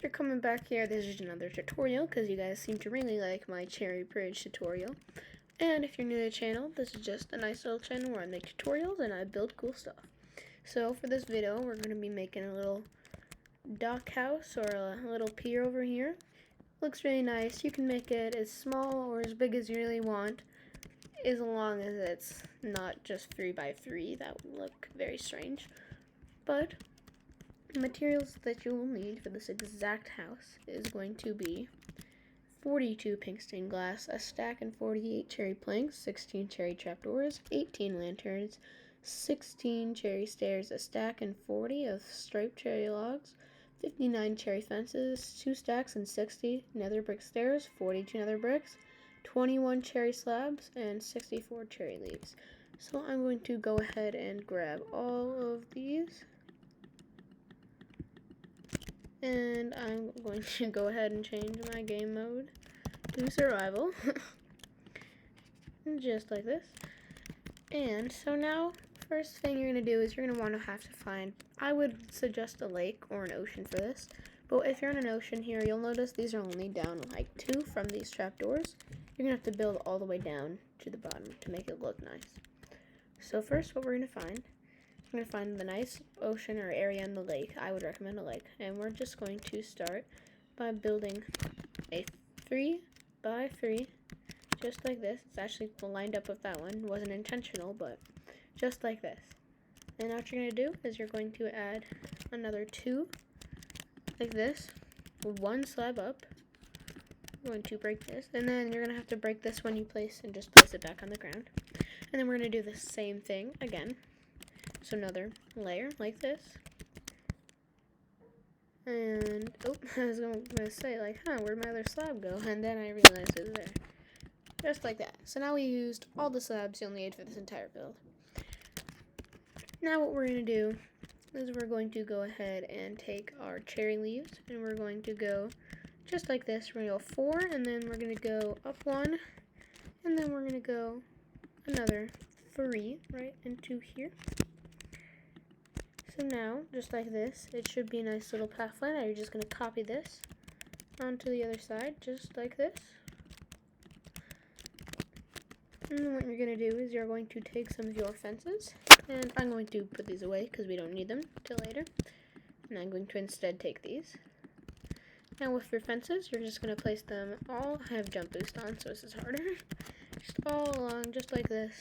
you're coming back here, this is another tutorial because you guys seem to really like my cherry bridge tutorial. And if you're new to the channel, this is just a nice little channel where I make tutorials and I build cool stuff. So for this video, we're going to be making a little dock house or a little pier over here. Looks really nice. You can make it as small or as big as you really want, as long as it's not just 3x3. That would look very strange. But the materials that you will need for this exact house is going to be 42 pink stained glass, a stack and 48 cherry planks, 16 cherry trapdoors, 18 lanterns, 16 cherry stairs, a stack and 40 of striped cherry logs, 59 cherry fences, 2 stacks and 60 nether brick stairs, 42 nether bricks, 21 cherry slabs, and 64 cherry leaves. So I'm going to go ahead and grab all of these. And I'm going to go ahead and change my game mode to survival. Just like this. And so now, first thing you're going to do is you're going to have to find, I would suggest a lake or an ocean for this. But if you're in an ocean here, you'll notice these are only down like 2 from these trapdoors. You're going to have to build all the way down to the bottom to make it look nice. So first what we're going to find, we're going to find the nice ocean or area in the lake. I would recommend a lake. And we're just going to start by building a 3x3, just like this. It's actually lined up with that one. It wasn't intentional, but just like this. And now what you're going to do is you're going to add another 2, like this, with 1 slab up. I'm going to break this, and then you're going to have to break this when you place and just place it back on the ground. And then we're going to do the same thing again. So another layer like this. And, oh, I was going to say, like, where'd my other slab go? And then I realized it was there. Just like that. So now we used all the slabs you'll need for this entire build. Now what we're going to do is we're going to go ahead and take our cherry leaves, and we're going to go just like this. We're going to go 4, and then we're going to go up 1, and then we're going to go another 3 right into here. So now, just like this, it should be a nice little pathway. Now you're just going to copy this onto the other side, just like this. And then what you're going to do is you're going to take some of your fences, and I'm going to put these away because we don't need them till later. And I'm going to instead take these. Now with your fences, you're just going to place them all. I have jump boost on, so this is harder. Just all along, just like this.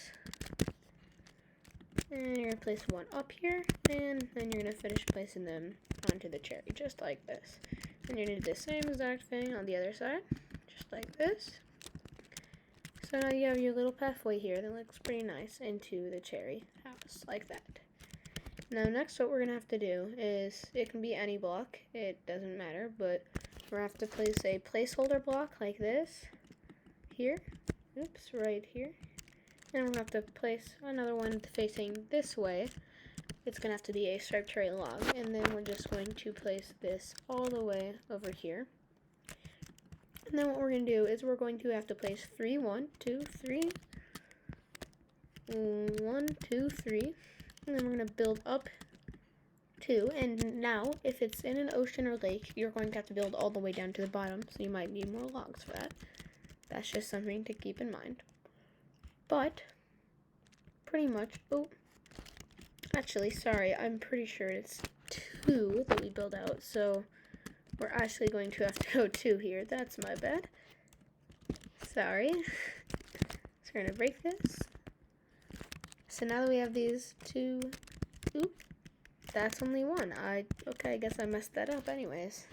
And you're going to place one up here, and then you're going to finish placing them onto the cherry, just like this. And you're going to do the same exact thing on the other side, just like this. So now you have your little pathway here that looks pretty nice into the cherry house, like that. Now next what we're going to have to do is, it can be any block, it doesn't matter, but we're going to have to place a placeholder block like this, here, oops, right here. And we're going to have to place another one facing this way. It's going to have to be a striped cherry log. And then we're just going to place this all the way over here. And then what we're going to do is we're going to have to place 3, 1, 2, 3. 1, 2, 3. And then we're going to build up 2. And now, if it's in an ocean or lake, you're going to have to build all the way down to the bottom. So you might need more logs for that. That's just something to keep in mind. But, pretty much, oh, actually, sorry, I'm pretty sure it's 2 that we build out, so we're actually going to have to go 2 here. That's my bad. Sorry. So we're going to break this. So now that we have these 2, oop, that's only 1. Okay, I guess I messed that up anyways.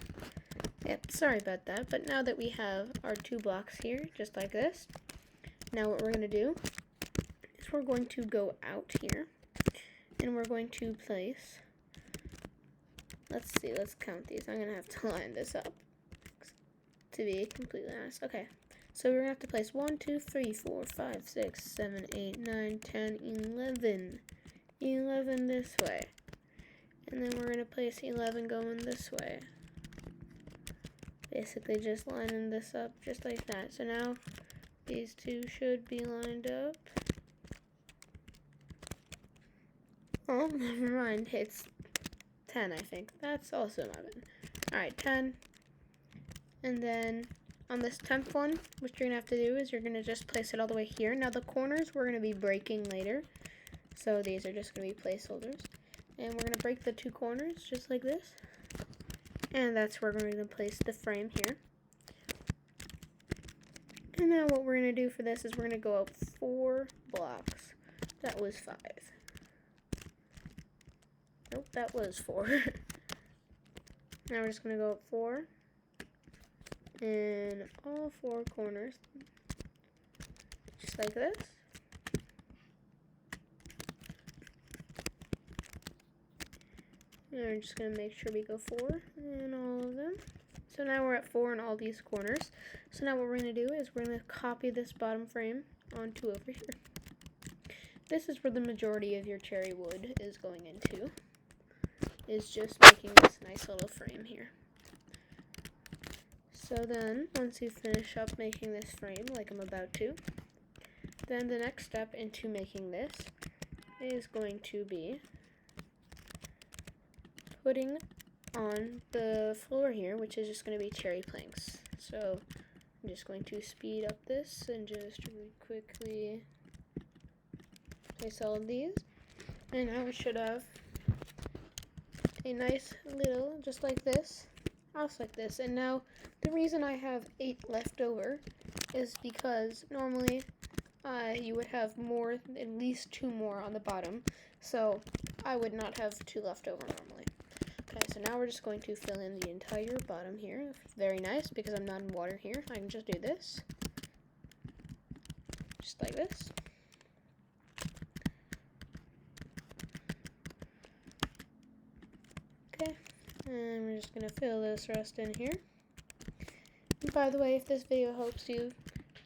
Yep, sorry about that, but now that we have our 2 blocks here, just like this, now what we're going to do is we're going to go out here, and we're going to place, let's see, let's count these. I'm going to have to line this up, to be completely honest. Okay, so we're going to have to place 1, 2, 3, 4, 5, 6, 7, 8, 9, 10, 11. 11 this way. And then we're going to place 11 going this way. Basically just lining this up just like that. So now these 2 should be lined up. Oh, never mind. It's 10, I think. That's also 11. Alright, 10, And then on this 10th one, what you're going to have to do is you're going to just place it all the way here. Now the corners we're going to be breaking later. So these are just going to be placeholders. And we're going to break the 2 corners just like this. And that's where we're going to place the frame here. And now what we're going to do for this is we're going to go up 4 blocks. That was 5. Nope, that was 4. Now we're just going to go up 4. In all 4 corners. Just like this. And we're just going to make sure we go 4 in all of them. So now we're at 4 in all these corners. So now what we're going to do is we're going to copy this bottom frame onto over here. This is where the majority of your cherry wood is going into. Is just making this nice little frame here. So then, once you finish up making this frame, like I'm about to, then the next step into making this is going to be putting on the floor here, which is just going to be cherry planks. So I'm just going to speed up this and just really quickly place all of these. And now we should have a nice little, just like this, house like this. And now the reason I have 8 left over is because normally you would have more, at least 2 more on the bottom. So I would not have 2 left over normally. Okay, so now we're just going to fill in the entire bottom here. Very nice, because I'm not in water here. I can just do this. Just like this. Okay, and we're just going to fill this rest in here. And by the way, if this video helps you,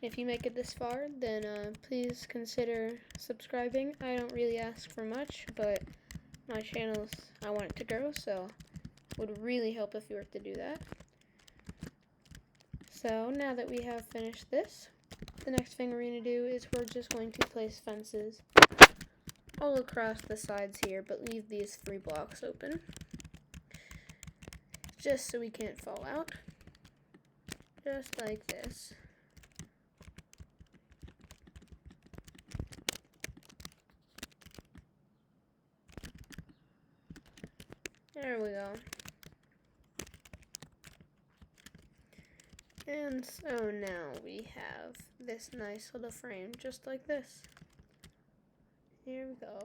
if you make it this far, then please consider subscribing. I don't really ask for much, but my channel's, I want it to grow, so it would really help if you were to do that. So now that we have finished this, the next thing we're going to do is we're just going to place fences all across the sides here, but leave these 3 blocks open, just so we can't fall out, just like this. There we go. And so now we have this nice little frame just like this. Here we go.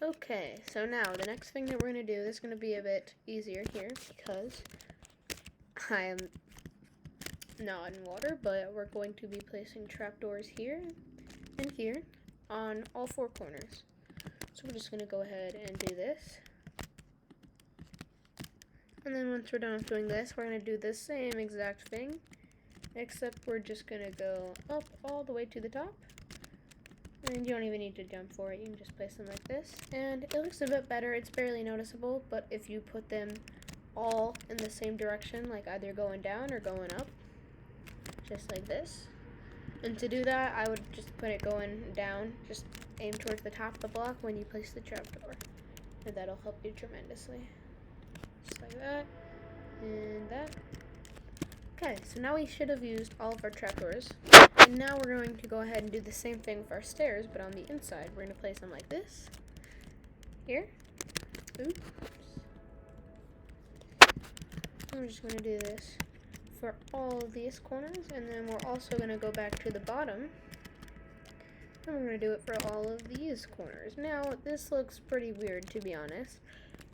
Okay, so now the next thing that we're going to do, this is going to be a bit easier here because I am not in water, but we're going to be placing trapdoors here and here on all 4 corners. So we're just going to go ahead and do this. And then once we're done with doing this, we're going to do the same exact thing, except we're just going to go up all the way to the top. And you don't even need to jump for it, you can just place them like this. And it looks a bit better, it's barely noticeable, but if you put them all in the same direction, like either going down or going up, just like this. And to do that, I would just put it going down, just aim towards the top of the block when you place the trapdoor. And that'll help you tremendously. Just like that, and that. Okay, so now we should have used all of our trapdoors. And now we're going to go ahead and do the same thing for our stairs, but on the inside. We're going to place them like this. Here. Oops. And we're just going to do this for all of these corners, and then we're also going to go back to the bottom. And we're going to do it for all of these corners. Now, this looks pretty weird, to be honest,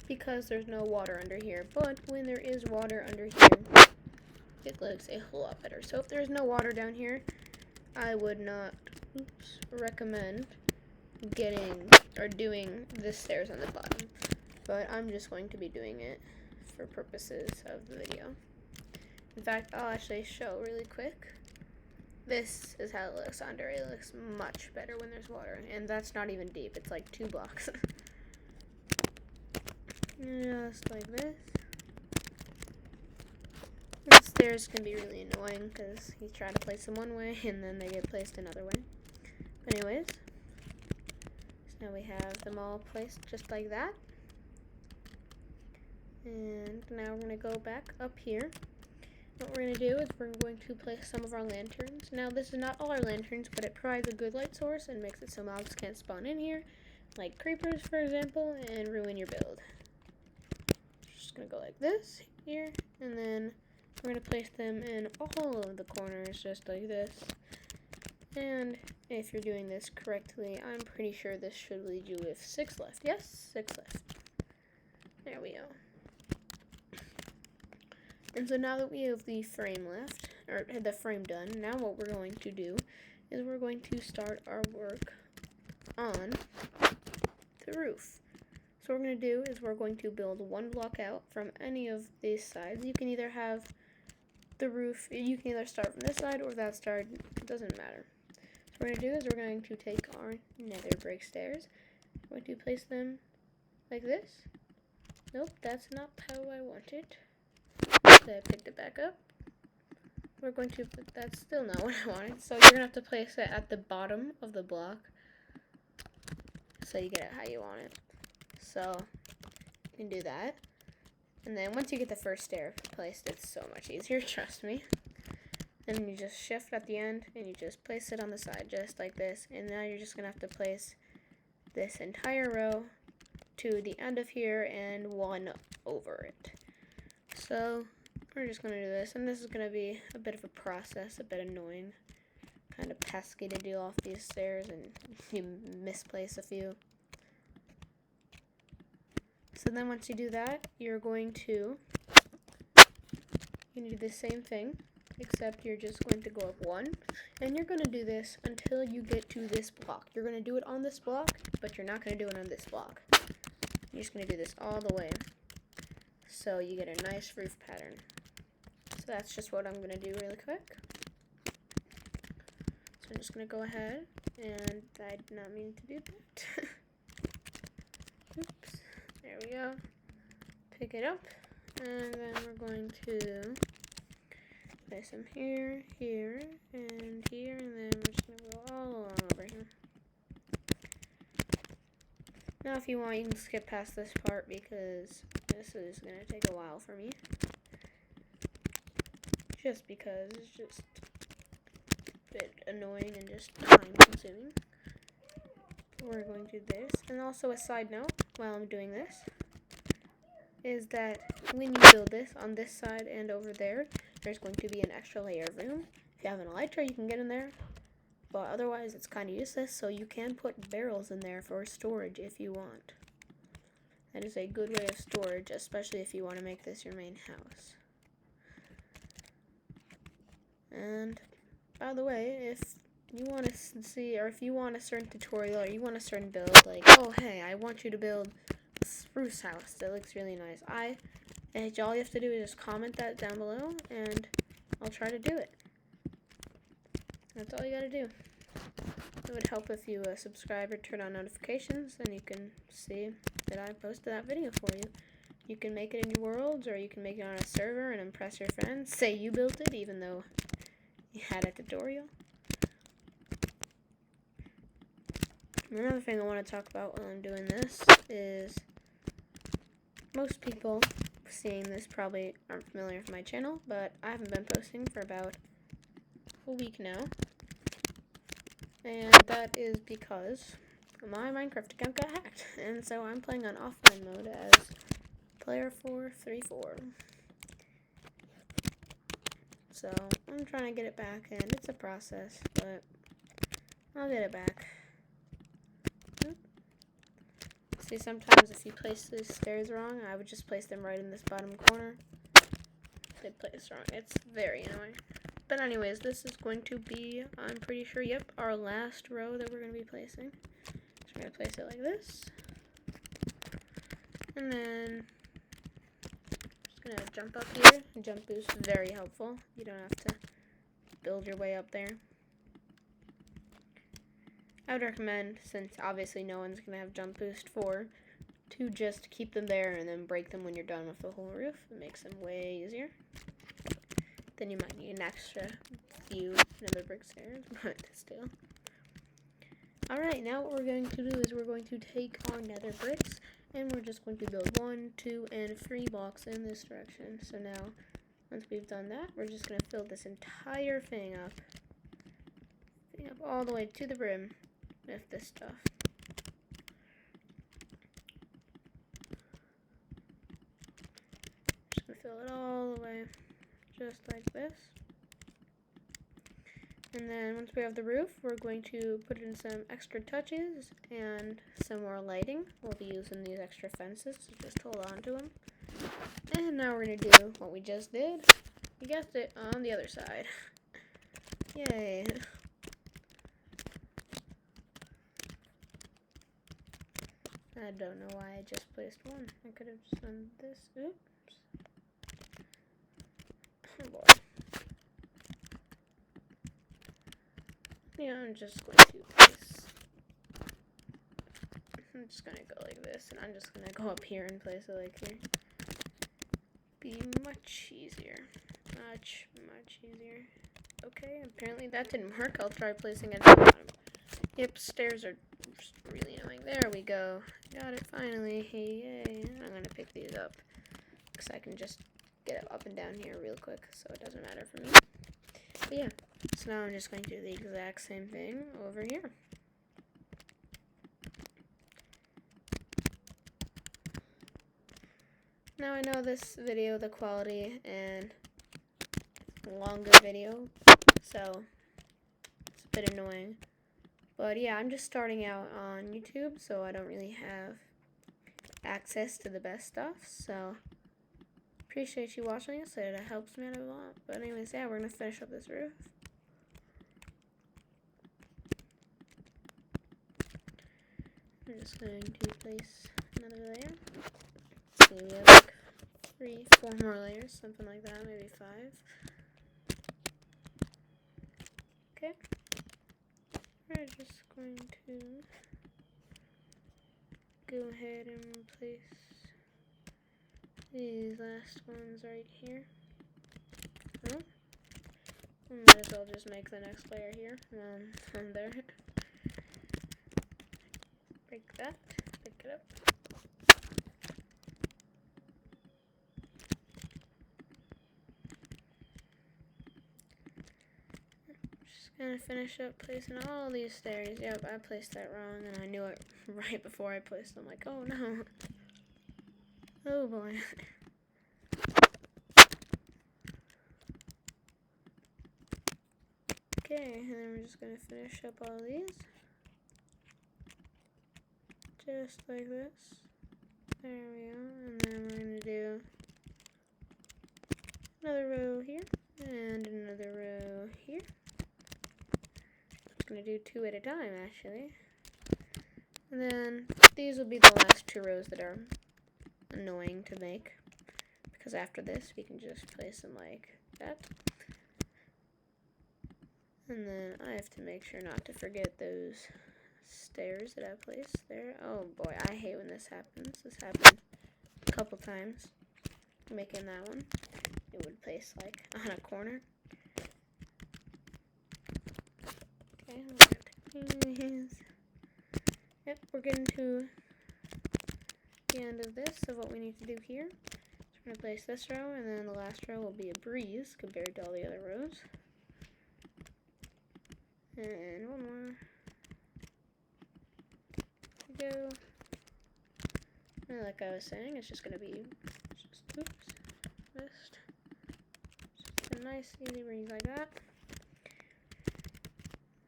because there's no water under here, but when there is water under here, it looks a whole lot better. So if there's no water down here, I would not recommend doing the stairs on the bottom, but I'm just going to be doing it for purposes of the video. In fact, I'll actually show really quick. This is how it looks under. It looks much better when there's water, and that's not even deep. It's like 2 blocks. Just like this. The stairs can be really annoying because you try to place them one way and then they get placed another way. But anyways, so now we have them all placed just like that. And now we're going to go back up here. What we're going to do is we're going to place some of our lanterns. Now this is not all our lanterns, but it provides a good light source and makes it so mobs can't spawn in here, like creepers for example, and ruin your build. Just going to go like this here, and then we're going to place them in all of the corners just like this. And if you're doing this correctly, I'm pretty sure this should leave you with 6 left. Yes, 6 left. There we go. And so now that we have the frame left, or the frame done, now what we're going to do is we're going to start our work on the roof. So what we're going to do is we're going to build 1 block out from any of these sides. You can either have the roof, you can either start from this side or that side, it doesn't matter. So what we're going to do is we're going to take our nether brick stairs, we're going to place them like this. Nope, that's not how I want it. So I picked it back up. We're going to, that's still not what I wanted. So you're going to have to place it at the bottom of the block so you get it how you want it. So you can do that. And then once you get the first stair placed, it's so much easier, trust me. Then you just shift at the end and you just place it on the side just like this. And now you're just going to have to place this entire row to the end of here and 1 over it. So we're just going to do this, and this is going to be a bit of a process, a bit annoying, kind of pesky to do off these stairs, and you misplace a few. So then once you do that, you're going to do the same thing, except you're just going to go up 1, and you're going to do this until you get to this block. You're going to do it on this block, but you're not going to do it on this block. You're just going to do this all the way, so you get a nice roof pattern. So that's just what I'm going to do really quick. So I'm just going to go ahead, and I did not mean to do that. Oops, there we go. Pick it up, and then we're going to place them here, here, and here, and then we're just going to go all along over here. Now if you want, you can skip past this part because this is going to take a while for me. Just because it's just a bit annoying and just time consuming. We're going to do this. And also a side note while I'm doing this is that when you build this on this side and over there, there's going to be an extra layer of room. If you have an elytra, you can get in there. But otherwise, it's kind of useless, so you can put barrels in there for storage if you want. That is a good way of storage, especially if you want to make this your main house. And, by the way, if you want to see, or if you want a certain tutorial, or you want a certain build, like, oh, hey, I want you to build a spruce house that looks really nice. And all you have to do is just comment that down below, and I'll try to do it. That's all you gotta do. It would help if you subscribe or turn on notifications, then you can see that I posted that video for you. You can make it in your worlds, or you can make it on a server and impress your friends. Say you built it, even though you had a tutorial. Another thing I want to talk about while I'm doing this is most people seeing this probably aren't familiar with my channel, but I haven't been posting for about a week now. And that is because my Minecraft account got hacked, and so I'm playing on offline mode as player 434. So I'm trying to get it back, and it's a process, but I'll get it back. See, sometimes if you place these stairs wrong, I would just place them right in this bottom corner. They place wrong. It's very annoying. But anyways, this is going to be, I'm pretty sure, yep, our last row that we're going to be placing. So we're going to place it like this. And then, just going to jump up here. Jump boost, very helpful. You don't have to build your way up there. I would recommend, since obviously no one's going to have jump boost 4, to just keep them there and then break them when you're done with the whole roof. It makes them way easier. Then you might need an extra few nether brick stairs, but still. Alright, now what we're going to do is we're going to take our nether bricks And we're just going to build 1, 2, and 3 blocks in this direction. So now, once we've done that, we're just going to fill this entire thing up all the way to the brim with this stuff. Just going to fill it all the way, just like this. And then once we have the roof, we're going to put in some extra touches and some more lighting. We'll be using these extra fences, so just hold on to them. And now we're going to do what we just did. You guessed it, on the other side. Yay. I don't know why I just placed one. I could have just done this. Oops. Oh boy. Yeah, I'm just going to place. I'm just gonna go like this, and I'm just gonna go up here and place it like here. Be much easier. Much easier. Okay, apparently that didn't work. I'll try placing it at the bottom. Yep, stairs are just really annoying. There we go. Got it finally. Hey, yay. I'm gonna pick these up because I can just get up and down here real quick, so it doesn't matter for me. But yeah, so now I'm just going to do the exact same thing over here. Now I know this video, the quality, and longer video, so it's a bit annoying. But yeah, I'm just starting out on YouTube, so I don't really have access to the best stuff, so appreciate you watching this. It helps me out a lot. But anyways, yeah, we're going to finish up this roof. I'm just going to place another layer. So we have like 3, 4 more layers, something like that, maybe 5. Okay. We're just going to go ahead and place these last ones right here. Oh. Might as well just make the next layer here, and there. Break that, pick it up. Just gonna finish up placing all these stairs. Yep, I placed that wrong, and I knew it right before I placed them. Like, oh no. Oh boy. Okay, and then we're just gonna finish up all these. Just like this. There we go. And then we're gonna do another row here, and another row here. I'm gonna do 2 at a time, actually. And then these will be the last 2 rows that are annoying to make, because after this we can just place them like that. And then I have to make sure not to forget those stairs that I placed there. Oh boy, I hate when this happens. This happened a couple times. Making that one. It would place like on a corner. Okay, yep, we're getting to the end of this, of what we need to do here. So we're going to place this row, and then the last row will be a breeze compared to all the other rows. And one more. There we go. And like I was saying, it's just going to be just a nice easy breeze like that.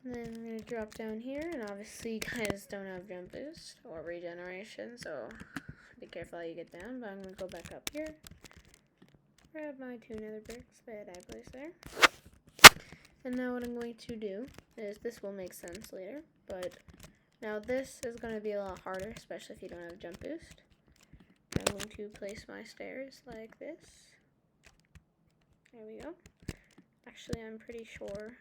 And then I'm going to drop down here, and obviously you guys don't have jump boost or regeneration, so be careful how you get down. But I'm going to go back up here, grab my 2 nether bricks that I placed there. And now what I'm going to do is, this will make sense later, but now this is going to be a lot harder, especially if you don't have jump boost. I'm going to place my stairs like this. There we go. Actually, I'm pretty sure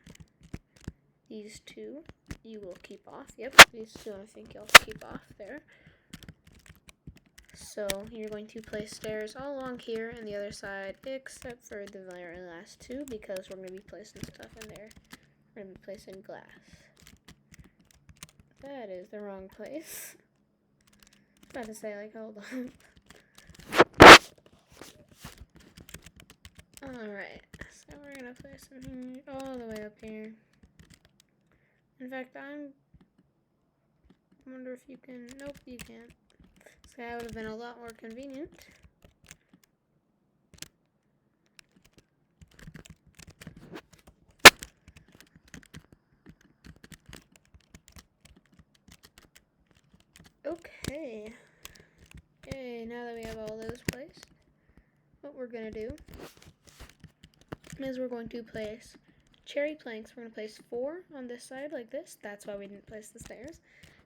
these 2 you will keep off. Yep, these 2 I think you'll keep off there. So you're going to place stairs all along here and the other side, except for the very last 2, because we're going to be placing stuff in there. We're going to be placing glass. That is the wrong place. About to say, like, hold on. Alright, so we're gonna place something all the way up here. In fact, I wonder if you can. Nope, you can't. So that would have been a lot more convenient. Okay. Okay, now that we have all those placed, what we're gonna do is we're going to place cherry planks. We're gonna place 4 on this side like this. That's why we didn't place the stairs.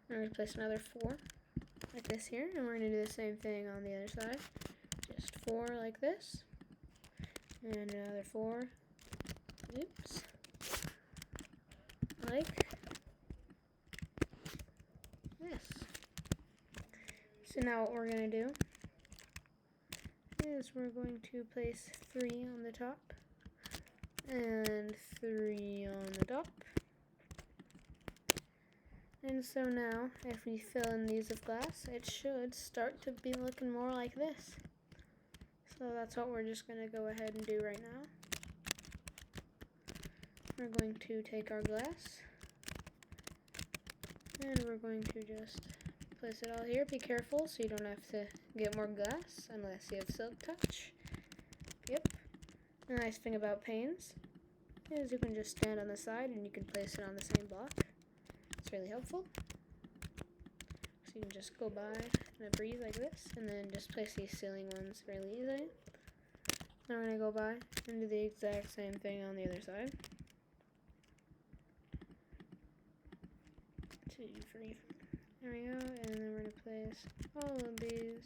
And we're gonna place another 4 like this here, and we're gonna do the same thing on the other side. Just 4 like this, and another 4. Oops. Like this. So now what we're gonna do is we're going to place 3 on the top and 3 on the top. And so now, if we fill in these with glass, it should start to be looking more like this. So that's what we're just going to go ahead and do right now. We're going to take our glass, and we're going to just place it all here. Be careful so you don't have to get more glass unless you have silk touch. Yep. The nice thing about panes is you can just stand on the side and you can place it on the same block. It's really helpful. So you can just go by in a breeze like this, and then just place these ceiling ones really easily. Now we're going to go by and do the exact same thing on the other side. 2, 3. There we go, and then we're going to place all of these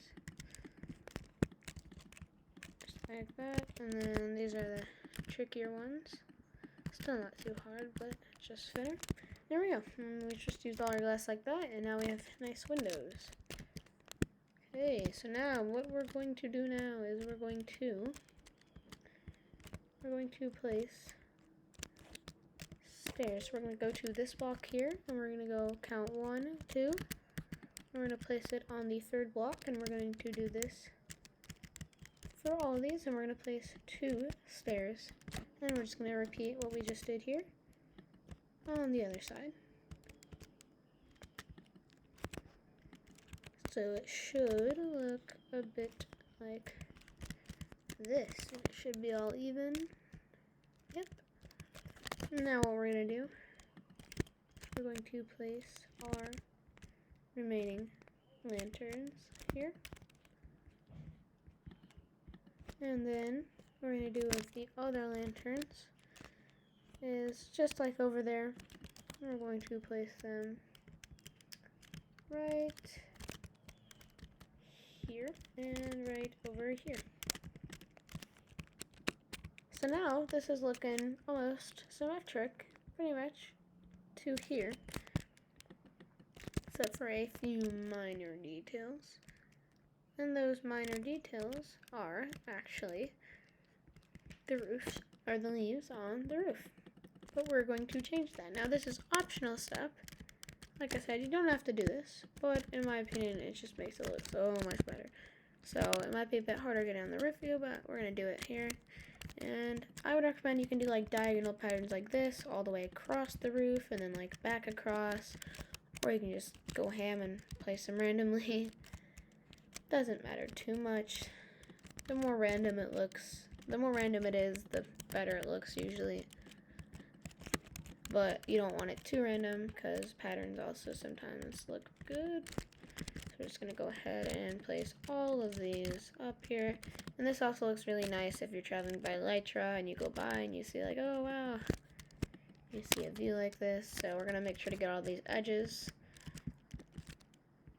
just like that, and then these are the trickier ones. Still not too hard, but just fitter. There we go. And we just used all our glass like that, and now we have nice windows. Okay, so now what we're going to do now is we're going to place stairs. We're going to go to this block here, and we're going to go count 1, 2. We're going to place it on the 3rd block, and we're going to do this for all of these, and we're going to place 2 stairs. And we're just going to repeat what we just did here on the other side. So it should look a bit like this. It should be all even. Yep. Now what we're going to do, we're going to place our remaining lanterns here. And then what we're going to do with the other lanterns is just like over there, we're going to place them right here and right over here. So now this is looking almost symmetric, pretty much, to here, except for a few minor details. And those minor details are actually the roofs, or the leaves on the roof. But we're going to change that. Now this is optional step. Like I said, you don't have to do this, but in my opinion, it just makes it look so much better. So it might be a bit harder getting on the roof view, but we're going to do it here. And I would recommend you can do like diagonal patterns like this all the way across the roof and then like back across, or you can just go ham and place them randomly. Doesn't matter too much. The more random it looks, the more random it is, the better it looks usually. But you don't want it too random because patterns also sometimes look good. So we're just going to go ahead and place all of these up here. And this also looks really nice if you're traveling by Elytra and you go by and you see like, oh wow, you see a view like this. So we're going to make sure to get all these edges,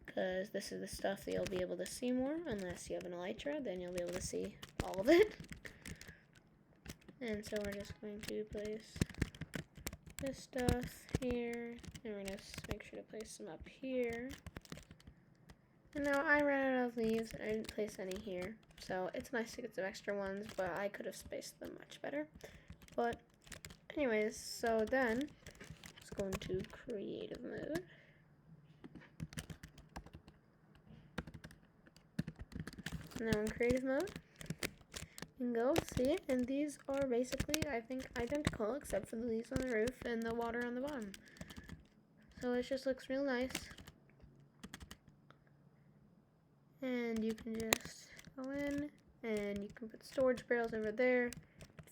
because this is the stuff that you'll be able to see more. Unless you have an Elytra, then you'll be able to see all of it. And so we're just going to place this stuff here, and we're going to make sure to place some up here. And now I ran out of leaves and I didn't place any here, so it's nice to get some extra ones, but I could have spaced them much better. But anyways, so then let's go into creative mode. Now in creative mode, you can go see it, and these are basically, I think, identical except for the leaves on the roof and the water on the bottom. So it just looks real nice. And you can just go in, and you can put storage barrels over there,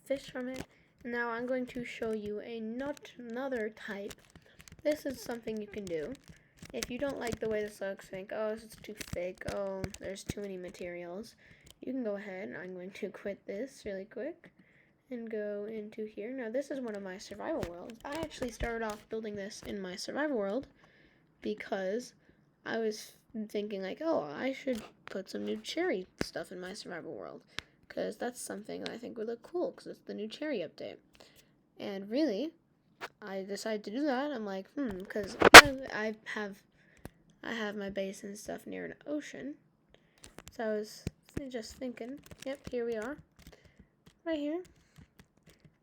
fish from it. And now I'm going to show you another type. This is something you can do. If you don't like the way this looks, think, oh, this is too fake, oh, there's too many materials, you can go ahead. I'm going to quit this really quick and go into here. Now, this is one of my survival worlds. I actually started off building this in my survival world because I was thinking, like, oh, I should put some new cherry stuff in my survival world because that's something I think would look cool because it's the new cherry update. And really, I decided to do that. I'm like, because I have my base and stuff near an ocean. So I was just thinking, yep, here we are. Right here.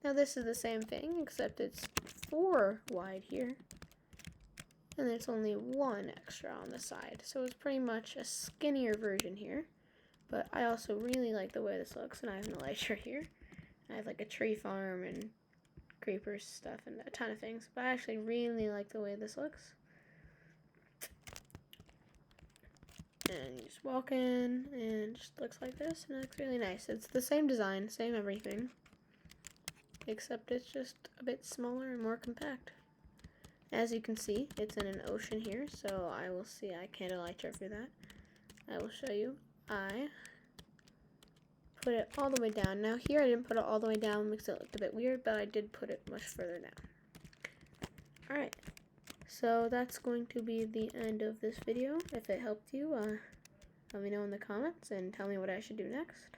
Now this is the same thing, except it's 4 wide here. And there's only 1 extra on the side. So it's pretty much a skinnier version here. But I also really like the way this looks, and I have an elytra here. I have like a tree farm and creepers stuff and a ton of things, but I actually really like the way this looks. And you just walk in and it just looks like this, and it looks really nice. It's the same design, same everything, except it's just a bit smaller and more compact. As you can see, it's in an ocean here, so I will see. I can't elytra for that. I will show you. I put it all the way down. Now here I didn't put it all the way down because it looked a bit weird, but I did put it much further down. Alright, so that's going to be the end of this video. If it helped you, let me know in the comments and tell me what I should do next.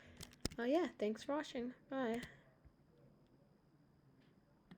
Yeah, thanks for watching. Bye.